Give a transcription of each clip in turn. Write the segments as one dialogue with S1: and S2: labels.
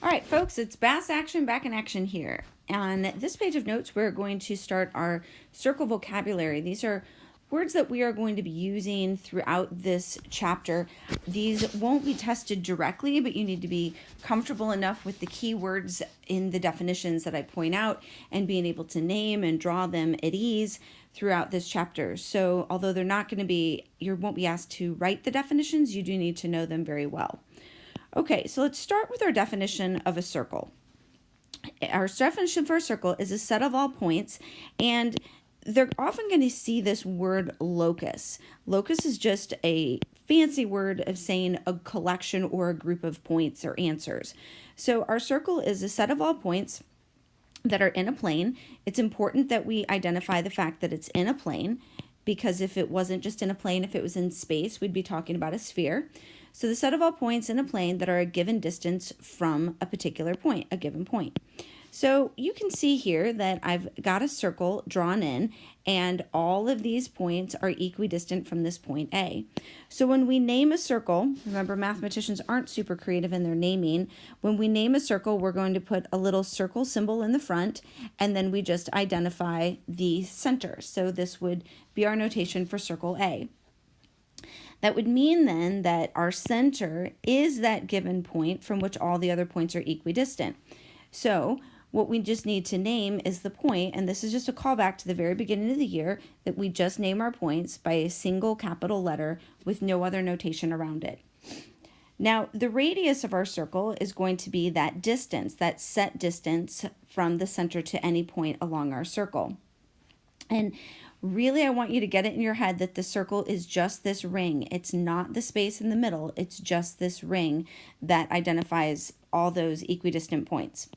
S1: All right, folks, it's Bass Action back in action here. On this page of notes, we're going to start our circle vocabulary. These are words that we are going to be using throughout this chapter. These won't be tested directly, but you need to be comfortable enough with the key words in the definitions that I point out and being able to name and draw them at ease throughout this chapter. So although they're not going to be, you won't be asked to write the definitions, you do need to know them very well. Okay, so let's start with our definition of a circle. Our definition for a circle is a set of all points, and they're often going to see this word locus. Locus is just a fancy word of saying a collection or a group of points or answers. So our circle is a set of all points that are in a plane. It's important that we identify the fact that it's in a plane, because if it wasn't just in a plane, if it was in space, we'd be talking about a sphere. So the set of all points in a plane that are a given distance from a particular point, a given point. So you can see here that I've got a circle drawn in, and all of these points are equidistant from this point A. So when we name a circle, remember mathematicians aren't super creative in their naming. When we name a circle, we're going to put a little circle symbol in the front, and then we just identify the center. So this would be our notation for circle A. That would mean then that our center is that given point from which all the other points are equidistant. So what we just need to name is the point, and this is just a callback to the very beginning of the year that we just name our points by a single capital letter with no other notation around it. Now, the radius of our circle is going to be that distance, that set distance from the center to any point along our circle. And really, I want you to get it in your head that the circle is just this ring. It's not the space in the middle. It's just this ring that identifies all those equidistant points.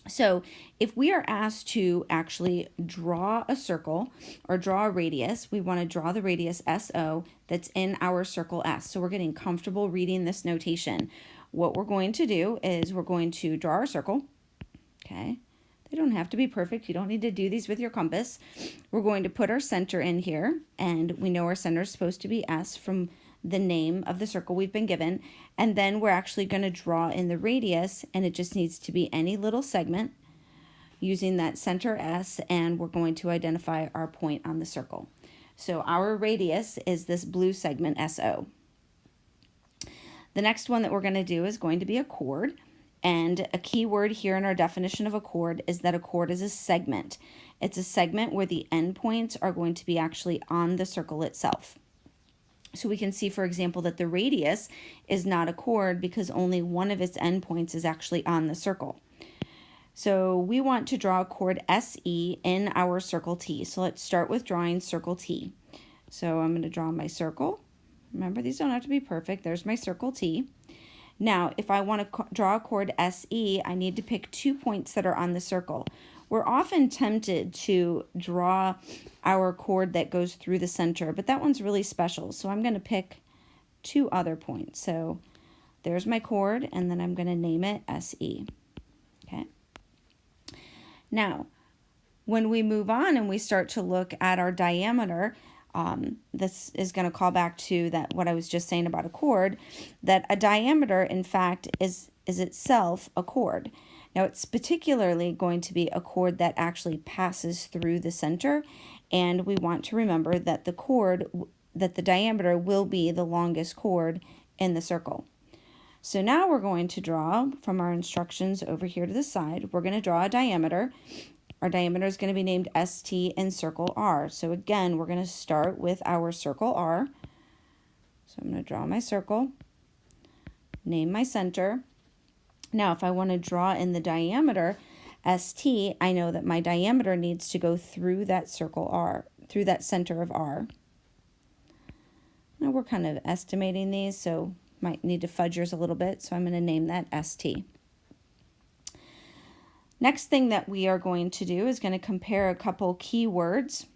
S1: So if we are asked to actually draw a circle or draw a radius, we want to draw the radius SO that's in our circle S. So we're getting comfortable reading this notation. What we're going to do is we're going to draw our circle. Okay. They don't have to be perfect. You don't need to do these with your compass. We're going to put our center in here, and we know our center is supposed to be S from the name of the circle we've been given. And then we're actually going to draw in the radius, and it just needs to be any little segment using that center S, and we're going to identify our point on the circle. So our radius is this blue segment SO. The next one that we're going to do is going to be a chord. And a key word here in our definition of a chord is that a chord is a segment. It's a segment where the endpoints are going to be actually on the circle itself. So we can see, for example, that the radius is not a chord because only one of its endpoints is actually on the circle. So we want to draw a chord SE in our circle T. So let's start with drawing circle T. So I'm going to draw my circle. Remember, these don't have to be perfect. There's my circle T. Now, if I want to draw a chord SE, I need to pick 2 points that are on the circle. We're often tempted to draw our chord that goes through the center, but that one's really special. So I'm going to pick 2 other points. So there's my chord, and then I'm going to name it SE. Okay. Now, when we move on and we start to look at our diameter, this is going to call back to that what I was just saying about a chord, that a diameter, in fact, is itself a chord. Now, it's particularly going to be a chord that actually passes through the center, and we want to remember that the diameter will be the longest chord in the circle. So now we're going to draw from our instructions over here to the side. We're going to draw a diameter. Our diameter is going to be named ST in circle R. So again, we're going to start with our circle R. So I'm going to draw my circle, name my center. Now, if I want to draw in the diameter ST, I know that my diameter needs to go through that circle R, through that center of R. Now we're kind of estimating these, so might need to fudge yours a little bit. So I'm going to name that ST. Next thing that we are going to do is going to compare a couple keywords.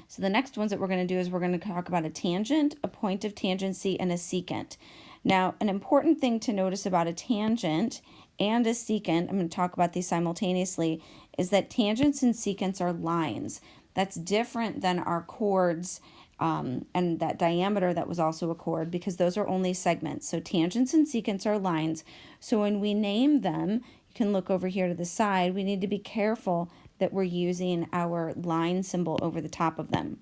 S1: So the next ones that we're going to do is we're going to talk about a tangent, a point of tangency, and a secant. Now, an important thing to notice about a tangent and a secant, I'm going to talk about these simultaneously, is that tangents and secants are lines. That's different than our chords and that diameter that was also a chord, because those are only segments. So tangents and secants are lines. So when we name them, you can look over here to the side, we need to be careful that we're using our line symbol over the top of them.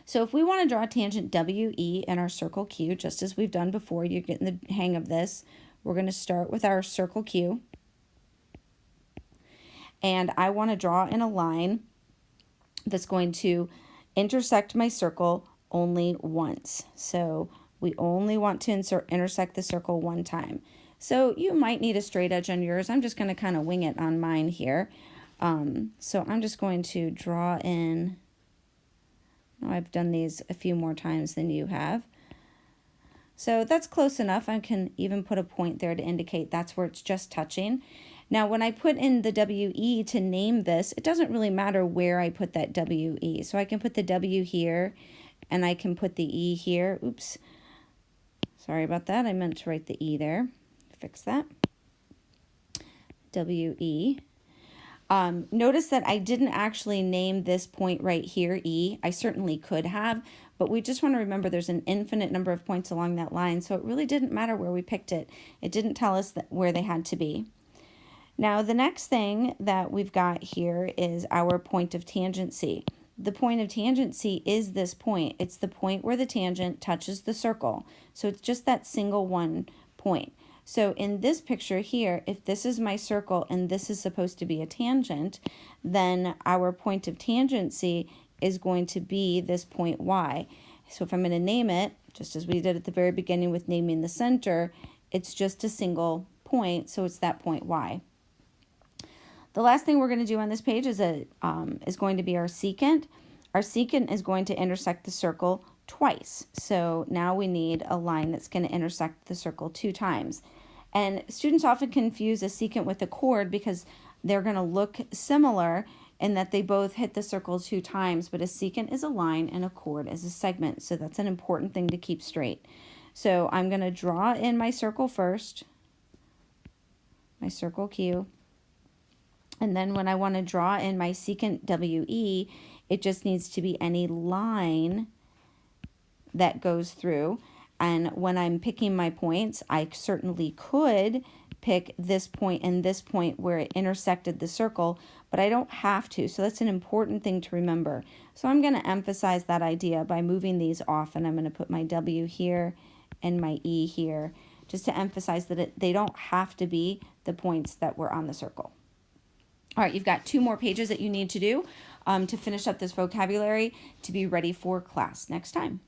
S1: So if we want to draw a tangent WE in our circle Q, just as we've done before, you're getting the hang of this, we're going to start with our circle Q. And I want to draw in a line that's going to intersect my circle only once. So we only want to intersect the circle one time. So you might need a straight edge on yours. I'm just going to kind of wing it on mine here. So I'm just going to draw in. I've done these a few more times than you have. So that's close enough. I can even put a point there to indicate that's where it's just touching. Now, when I put in the WE to name this, it doesn't really matter where I put that WE. So I can put the W here, and I can put the E here. Oops. Sorry about that. I meant to write the E there. Fix that. WE. Notice that I didn't actually name this point right here E. I certainly could have, but we just want to remember there's an infinite number of points along that line, so it really didn't matter where we picked it. It didn't tell us where they had to be. Now, the next thing that we've got here is our point of tangency. The point of tangency is this point. It's the point where the tangent touches the circle. So it's just that single one point. So in this picture here, if this is my circle and this is supposed to be a tangent, then our point of tangency is going to be this point Y. So if I'm going to name it, just as we did at the very beginning with naming the center, it's just a single point, so it's that point Y. The last thing we're going to do on this page is going to be our secant. Our secant is going to intersect the circle twice. So now we need a line that's going to intersect the circle 2 times. And students often confuse a secant with a chord because they're going to look similar in that they both hit the circle 2 times, but a secant is a line and a chord is a segment. So that's an important thing to keep straight. So I'm going to draw in my circle first, my circle Q. And then when I want to draw in my secant WE, it just needs to be any line that goes through. And when I'm picking my points, I certainly could pick this point and this point where it intersected the circle, but I don't have to. So that's an important thing to remember. So I'm going to emphasize that idea by moving these off, and I'm going to put my W here and my E here, just to emphasize that they don't have to be the points that were on the circle. All right, you've got 2 more pages that you need to do to finish up this vocabulary to be ready for class next time.